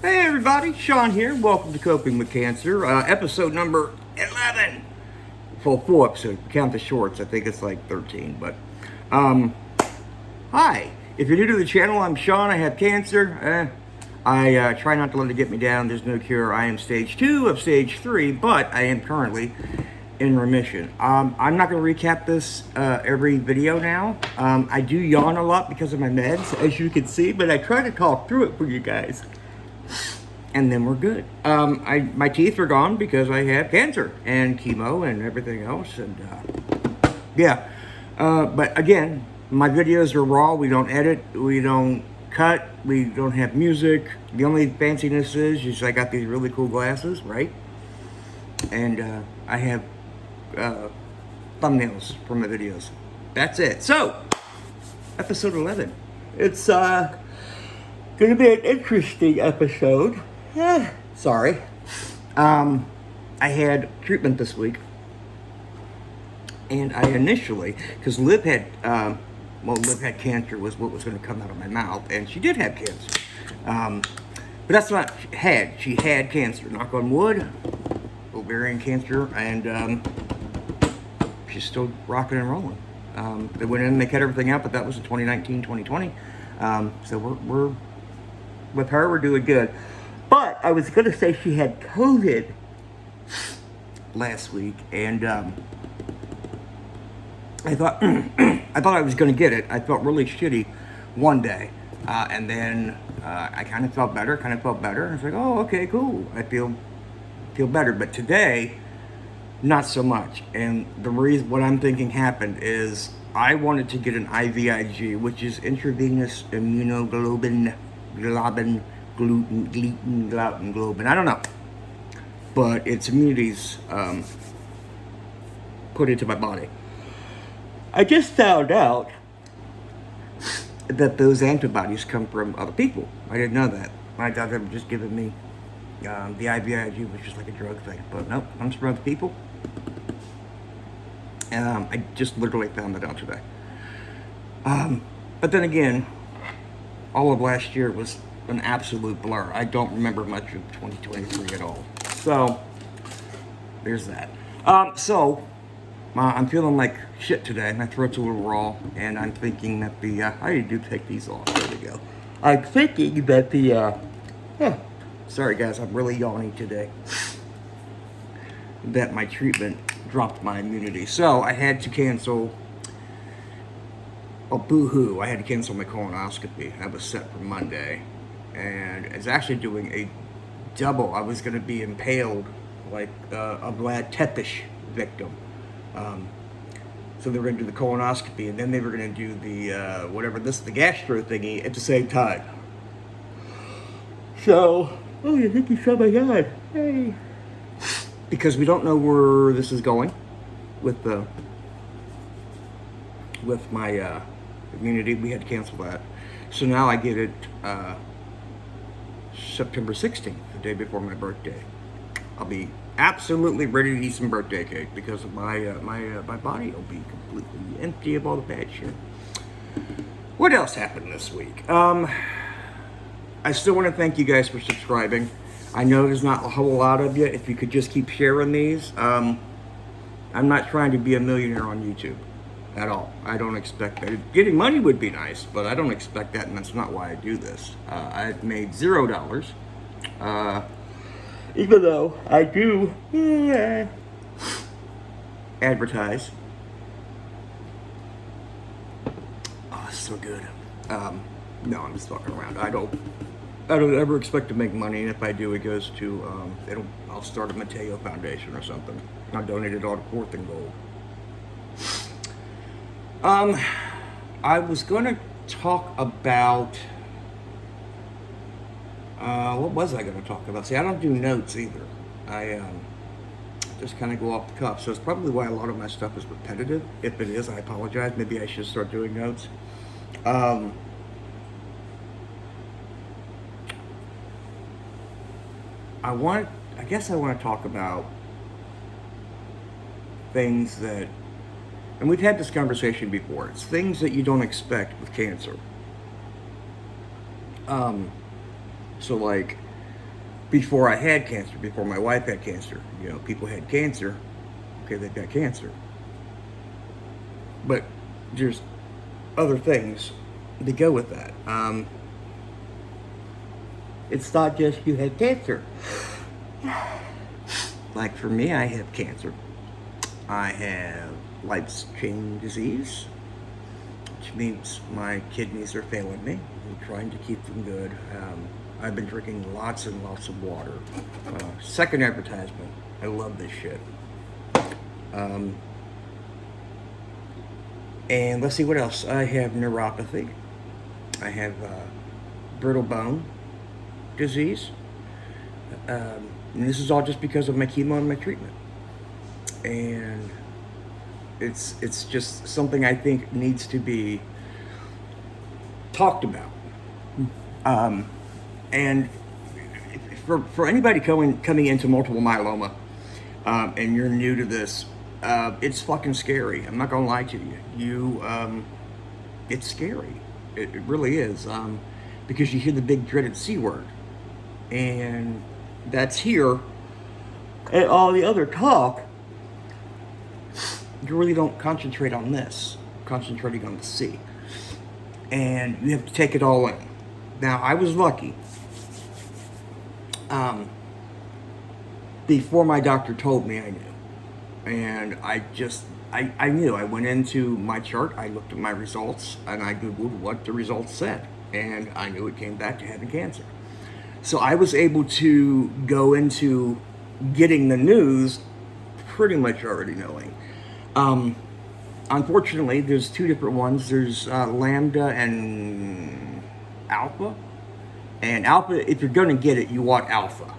Hey everybody, Sean here. Welcome to Coping with Cancer, episode number 11. Well, full episode. Count the shorts. I think it's like 13. But, hi. If you're new to the channel, I'm Sean. I have cancer. I try not to let it get me down. There's no cure. I am stage 2 of stage 3, but I am currently in remission. I'm not going to recap this every video now. I do yawn a lot because of my meds, as you can see, but I try to talk through it for you guys. And then we're good. My teeth are gone because I have cancer and chemo and everything else. And yeah, but again, my videos are raw. We don't edit. We don't cut. We don't have music. The only fanciness is I got these really cool glasses, right? And I have thumbnails for my videos. That's it. So, episode 11. It's going to be an interesting episode. Sorry. I had treatment this week. And I initially, because Liv had cancer was what was going to come out of my mouth. And she did have cancer. But that's not, she had cancer. Knock on wood. Ovarian cancer. And she's still rocking and rolling. They went in and they cut everything out, but that was in 2019, 2020. So we're with her, we're doing good. But I was going to say she had COVID last week, and I thought I was going to get it. I felt really shitty one day, and then I kind of felt better. I was like, oh, okay, cool. I feel better. But today, not so much. And the reason what I'm thinking happened is I wanted to get an IVIG, which is intravenous immunoglobulin. Gluten. I don't know. But it's immunities put into my body. I just found out that those antibodies come from other people. I didn't know that. I thought they were just giving me the IVIG was just like a drug thing. But nope, it comes from other people. I just literally found that out today. But then again, all of last year was an absolute blur. I don't remember much of 2023 at all. So, there's that. I'm feeling like shit today. My throat's a little raw, and I'm thinking that I do take these off. There we go. I'm thinking that sorry guys, I'm really yawning today. That my treatment dropped my immunity. So, I had to cancel. Oh, boo-hoo. I had to cancel my colonoscopy. I was set for Monday. And it's actually doing a double. I was going to be impaled like a Vlad Tepes victim. So they were going to do the colonoscopy, and then they were going to do the gastro thingy at the same time. So, oh, you think you saw my God? Hey. Because we don't know where this is going with my immunity. We had to cancel that. So now I get it September 16th, the day before my birthday. I'll be absolutely ready to eat some birthday cake because of my body will be completely empty of all the bad shit. What else happened this week? I still want to thank you guys for subscribing. I know there's not a whole lot of you. If you could just keep sharing these. I'm not trying to be a millionaire on YouTube at all. I don't expect that. Getting money would be nice, but I don't expect that, and that's not why I do this. I've made $0, even though I do advertise. Oh, it's so good. No, I'm just fucking around. I don't ever expect to make money, and if I do, it goes to I'll start a Mateo Foundation or something. I'll donate it all to Fourth and Gold. I was going to talk about, what was I going to talk about? See, I don't do notes either. I just kind of go off the cuff. So it's probably why a lot of my stuff is repetitive. If it is, I apologize. Maybe I should start doing notes. I guess I want to talk about things that, and we've had this conversation before, it's things that you don't expect with cancer. So like, before I had cancer, before my wife had cancer. You know, people had cancer. Okay, they've got cancer. But there's other things that go with that. It's not just you had cancer. Like for me, I have cancer. I have life-changing disease, which means my kidneys are failing me. I'm trying to keep them good. I've been drinking lots and lots of water. Second advertisement. I love this shit. And let's see what else. I have neuropathy. I have brittle bone disease. And this is all just because of my chemo and my treatment. And it's just something I think needs to be talked about. And for anybody coming into multiple myeloma, and you're new to this, it's fucking scary. I'm not gonna lie to you. It's scary. It really is. Because you hear the big dreaded C word, and that's here. And all the other talk, you really don't concentrate on this. Concentrating on the C, and you have to take it all in. Now, I was lucky. Before my doctor told me, I knew. And I knew. I went into my chart, I looked at my results, and I Googled what the results said. And I knew it came back to having cancer. So I was able to go into getting the news pretty much already knowing. Unfortunately, there's two different ones. There's Lambda and Alpha. And Alpha, if you're going to get it, you want Alpha.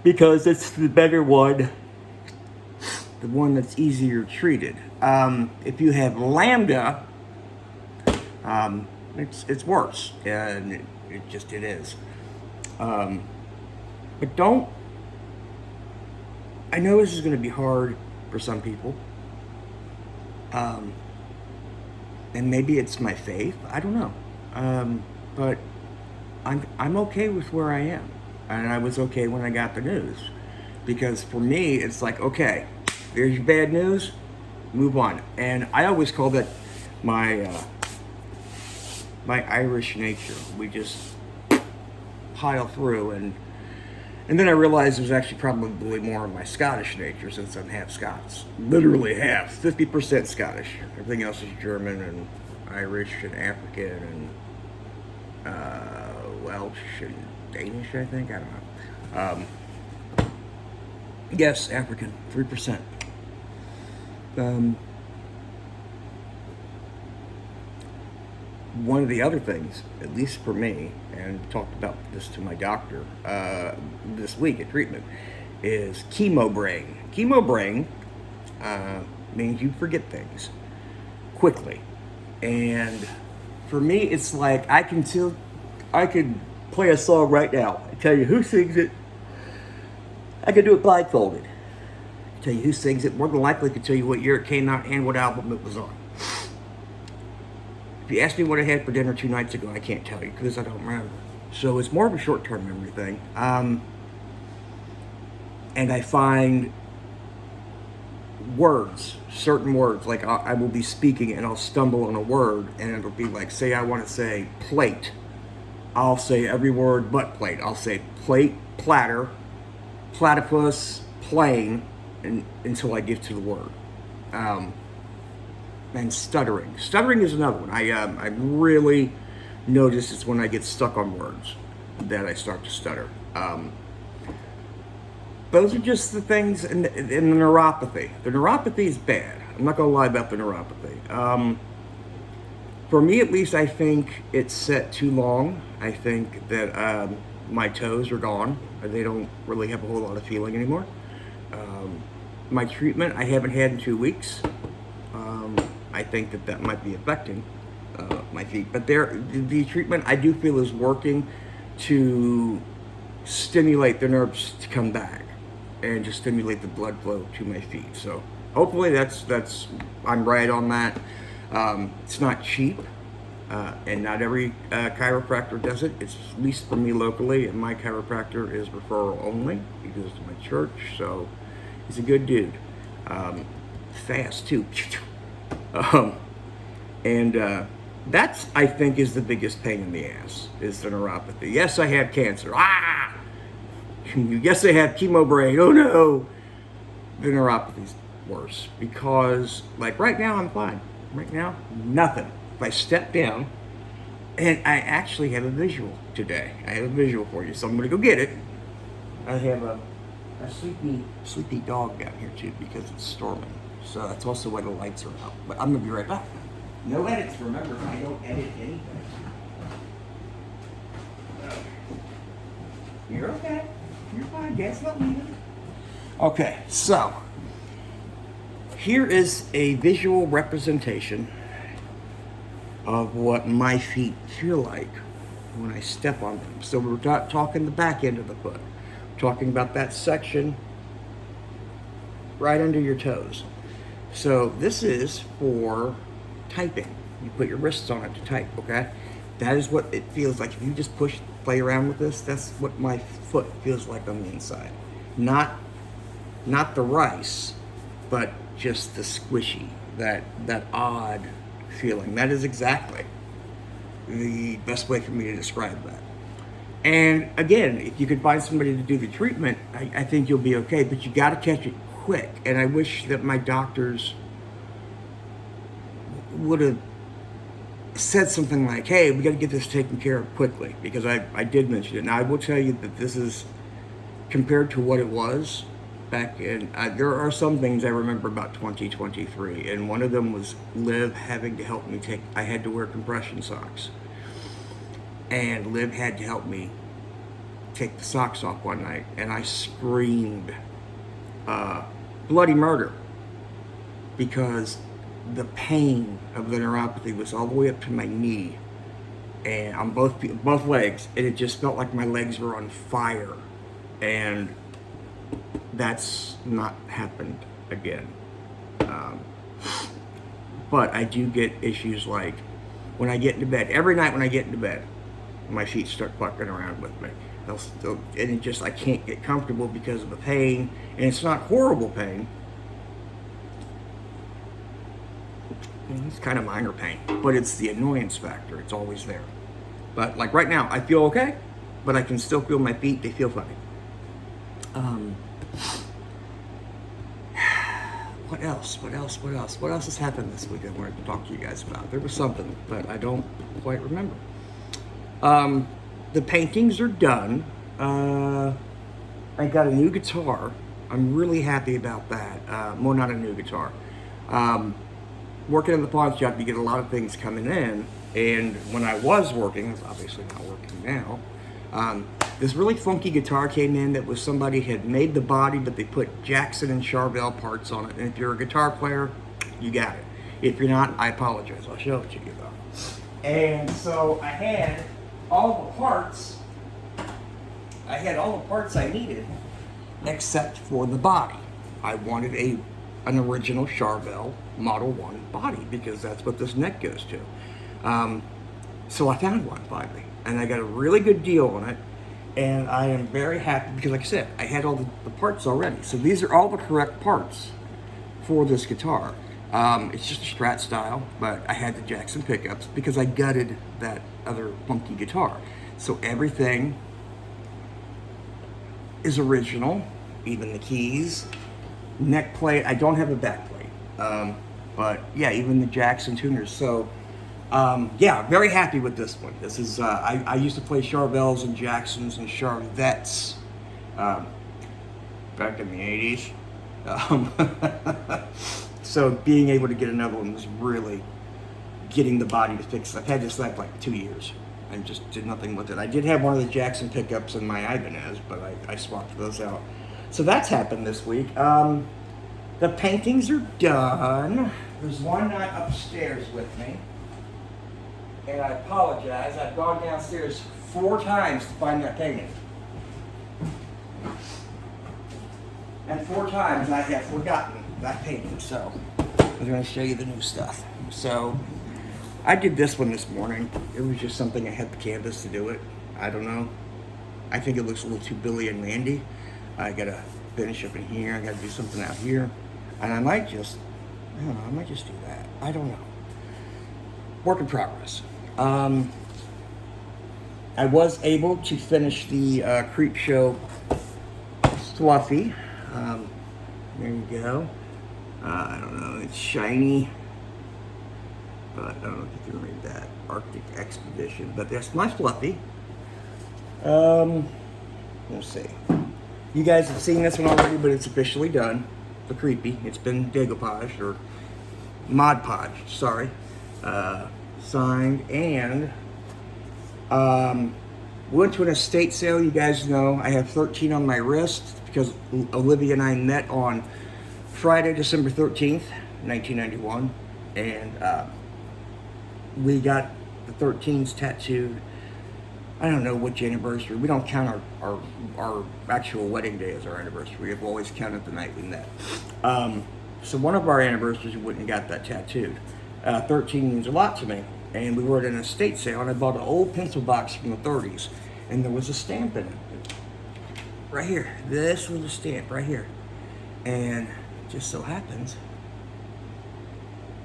Because it's the better one. The one that's easier treated. If you have Lambda, it's worse. And it is. But don't... I know this is going to be hard for some people. And maybe it's my faith. I don't know. But I'm okay with where I am. And I was okay when I got the news. Because for me, it's like, okay, there's your bad news, move on. And I always call that my Irish nature. We just pile through, and then I realized there's actually probably more of my Scottish nature, since I'm half Scots. Literally half, 50% Scottish. Everything else is German and Irish and African and Welsh and Danish, I think. I don't know. Yes, African, 3%. One of the other things, at least for me, and talked about this to my doctor this week at treatment, is chemo brain. Chemo brain means you forget things quickly. And for me, it's like I could play a song right now and tell you who sings it. I could do it blindfolded. Tell you who sings it. More than likely, I could tell you what year it came out and what album it was on. If you ask me what I had for dinner 2 nights ago, I can't tell you because I don't remember. So it's more of a short-term memory thing. And I find words, certain words, like I will be speaking and I'll stumble on a word and it'll be like, say I want to say plate. I'll say every word but plate. I'll say plate, platter, platypus, plane, until I get to the word. And stuttering. Stuttering is another one. I really notice it's when I get stuck on words that I start to stutter. Those are just the things, and the neuropathy. The neuropathy is bad. I'm not going to lie about the neuropathy. For me, at least, I think it's set too long. I think that my toes are gone. They don't really have a whole lot of feeling anymore. My treatment I haven't had in 2 weeks. I think that might be affecting my feet. But the treatment I do feel is working to stimulate the nerves to come back and to stimulate the blood flow to my feet. So hopefully that's I'm right on that. It's not cheap. And not every chiropractor does it. It's at least for me locally, and my chiropractor is referral only. He goes to my church, so he's a good dude. Fast too. And that's, I think, is the biggest pain in the ass, is the neuropathy. Yes, I have cancer. Ah! Yes, I have chemo brain. Oh no! The neuropathy's worse because, like, right now I'm fine. Right now, nothing. If I step down, and I actually have a visual today. I have a visual for you, so I'm gonna go get it. I have a sleepy dog down here too because it's storming. So that's also why the lights are out. But I'm gonna be right back. No edits, remember, I don't edit anything. You're okay. You're fine. Dad's not leaving. Okay, so here is a visual representation of what my feet feel like when I step on them. So we're not talking the back end of the foot. We're talking about that section right under your toes. So this is for typing. You put your wrists on it to type, okay? That is what it feels like. If you just play around with this, that's what my foot feels like on the inside. Not the rice, but just the squishy, that odd feeling. That is exactly the best way for me to describe that. And again, if you could find somebody to do the treatment, I think you'll be okay, but you got to catch it quick. And I wish that my doctors would have said something like, hey, we got to get this taken care of quickly, because I did mention it. Now, I will tell you that this is, compared to what it was back in, there are some things I remember about 2023, and one of them was Liv having to help me I had to wear compression socks, and Liv had to help me take the socks off one night, and I screamed bloody murder, because the pain of the neuropathy was all the way up to my knee, and on both legs, and it just felt like my legs were on fire, and that's not happened again. But I do get issues like when I get into bed. Every night when I get into bed, my feet start fucking around with me. And it just, I can't get comfortable because of the pain. And it's not horrible pain. It's kind of minor pain, but it's the annoyance factor. It's always there. But like right now, I feel okay, but I can still feel my feet. They feel funny. What else? What else has happened this week I wanted to talk to you guys about? There was something, but I don't quite remember. The paintings are done. I got a new guitar. I'm really happy about that. Well, not a new guitar. Working in the pawn shop, you get a lot of things coming in. And when I was working, I'm obviously not working now, this really funky guitar came in that was somebody had made the body, but they put Jackson and Charvel parts on it. And if you're a guitar player, you got it. If you're not, I apologize. I'll show it to you though. And so I had all the parts. I had all the parts I needed, except for the body. I wanted an original Charvel Model 1 body because that's what this neck goes to. So I found one finally, and I got a really good deal on it. And I am very happy because, like I said, I had all the parts already. So these are all the correct parts for this guitar. It's just a Strat style, but I had the Jackson pickups because I gutted that other funky guitar. So everything is original, even the keys, neck plate. I don't have a back plate, but yeah, even the Jackson tuners. So yeah, very happy with this one. This is, I used to play Charvels and Jacksons and Charvettes back in the 80s. So being able to get another one was really getting the body to fix. I've had this like 2 years and just did nothing with it. I did have one of the Jackson pickups in my Ibanez, but I swapped those out. So that's happened this week. The paintings are done. There's one not upstairs with me. And I apologize, I've gone downstairs 4 times to find that painting. And 4 times I have forgotten that painting, so I'm going to show you the new stuff. So, I did this one this morning. It was just something I had the canvas to do it. I don't know. I think it looks a little too Billy and Mandy. I gotta finish up in here. I gotta do something out here. And I might just, I don't know, I might just do that. I don't know. Work in progress. I was able to finish the Creep Show Fluffy. There you go. I don't know, it's shiny. But I don't know if you can read that. Arctic Expedition. But that's my Fluffy. Let's see. You guys have seen this one already, but it's officially done. The Creepy. It's been decoupaged, or Mod Podged, sorry. Signed, and went to an estate sale. You guys know I have 13 on my wrist because Olivia and I met on Friday, December 13th, 1991, and we got the 13s tattooed. I don't know which anniversary. We don't count our actual wedding day as our anniversary. We've always counted the night we met. So one of our anniversaries, we went and got that tattooed. 13 means a lot to me. And we were at an estate sale, and I bought an old pencil box from the 30s, and there was a stamp in it. Right here. This was a stamp right here. And it just so happens,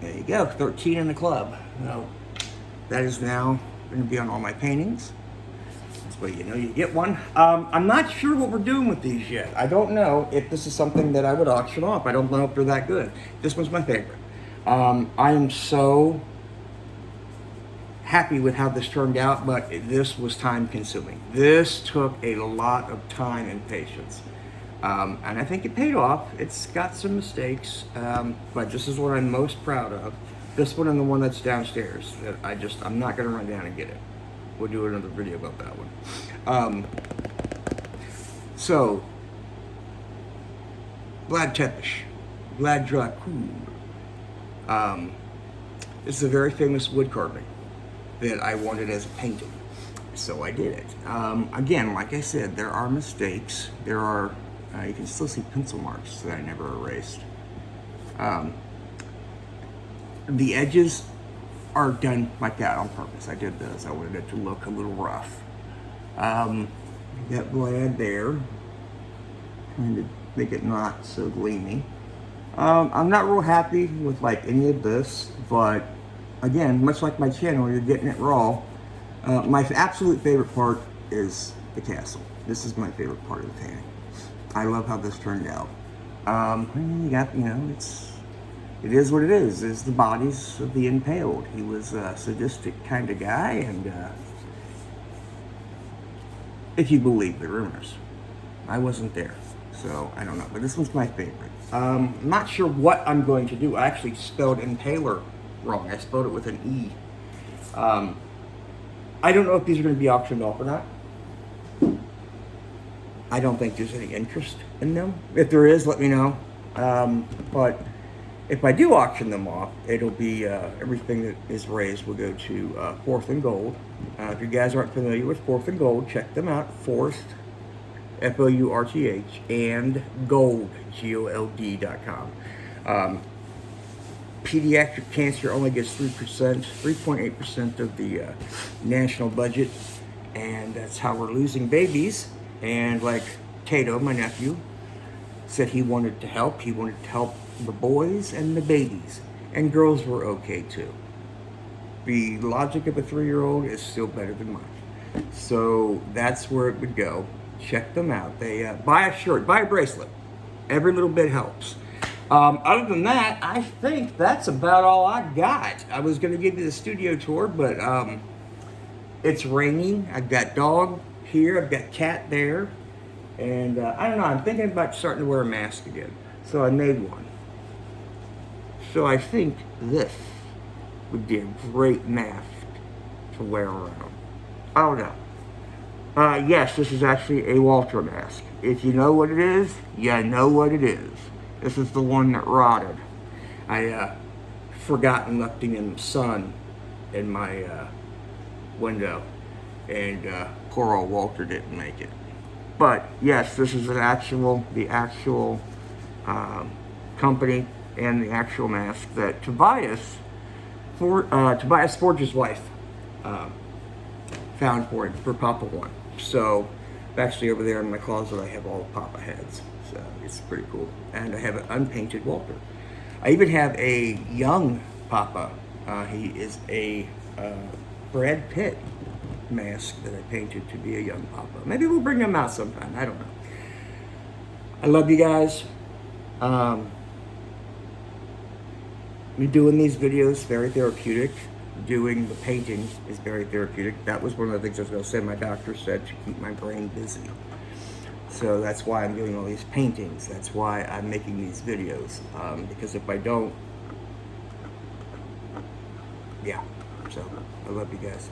there you go, 13 in the club. Now, that is now going to be on all my paintings. That's why you know you get one. I'm not sure what we're doing with these yet. I don't know if this is something that I would auction off. I don't know if they're that good. This one's my favorite. I am so happy with how this turned out, but this was time consuming. This took a lot of time and patience. And I think it paid off. It's got some mistakes, but this is what I'm most proud of. This one and the one that's downstairs. That I'm not gonna run down and get it. We'll do another video about that one. So, Vlad Tepes, Vlad Dracul. This is a very famous wood carving that I wanted as a painting, so I did it. Again, like I said, there are mistakes. There are, you can still see pencil marks that I never erased. The edges are done like that on purpose. I did this. I wanted it to look a little rough. Got Vlad there, trying to make it not so gleamy. I'm not real happy with like any of this, but again, much like my channel, you're getting it raw. My absolute favorite part is the castle. This is my favorite part of the painting. I love how this turned out. You got, you know, it is what it is. It's the bodies of the impaled. He was a sadistic kind of guy, and if you believe the rumors, I wasn't there, so I don't know. But this one's my favorite. I'm not sure what I'm going to do. I actually spelled impaler wrong. I spelled it with an E. I don't know if these are going to be auctioned off or not. I don't think there's any interest in them. If there is, let me know. But if I do auction them off, it'll be everything that is raised will go to Fourth and Gold. If you guys aren't familiar with Fourth and Gold, check them out. Fourth, Fourth, and Gold, GOLD.com. Pediatric cancer only gets 3.8% of the national budget, and that's how we're losing babies. And like Tato, my nephew, said he wanted to help. He wanted to help the boys and the babies, and girls were okay too. The logic of a 3-year-old is still better than mine. So that's where it would go. Check them out. They buy a shirt, buy a bracelet. Every little bit helps. Other than that, I think that's about all I got. I was going to give you the studio tour, but it's raining. I've got dog here. I've got cat there. And I don't know. I'm thinking about starting to wear a mask again. So I made one. So I think this would be a great mask to wear around. I don't know. Yes, this is actually a Walter mask. If you know what it is, you know what it is. This is the one that rotted. I forgot and left it in the sun in my window, and poor old Walter didn't make it. But yes, this is the actual company and the actual mask that Tobias Tobias Forge's wife found for Papa 1. So actually over there in my closet I have all the Papa heads. So it's pretty cool. And I have an unpainted Walter. I even have a young Papa. He is a Brad Pitt mask that I painted to be a young Papa. Maybe we'll bring them out sometime. I don't know. I love you guys. Me doing these videos, very therapeutic. Doing the painting is very therapeutic. That was one of the things I was going to say. My doctor said to keep my brain busy. So that's why I'm doing all these paintings. That's why I'm making these videos. Because if I don't, yeah. So I love you guys.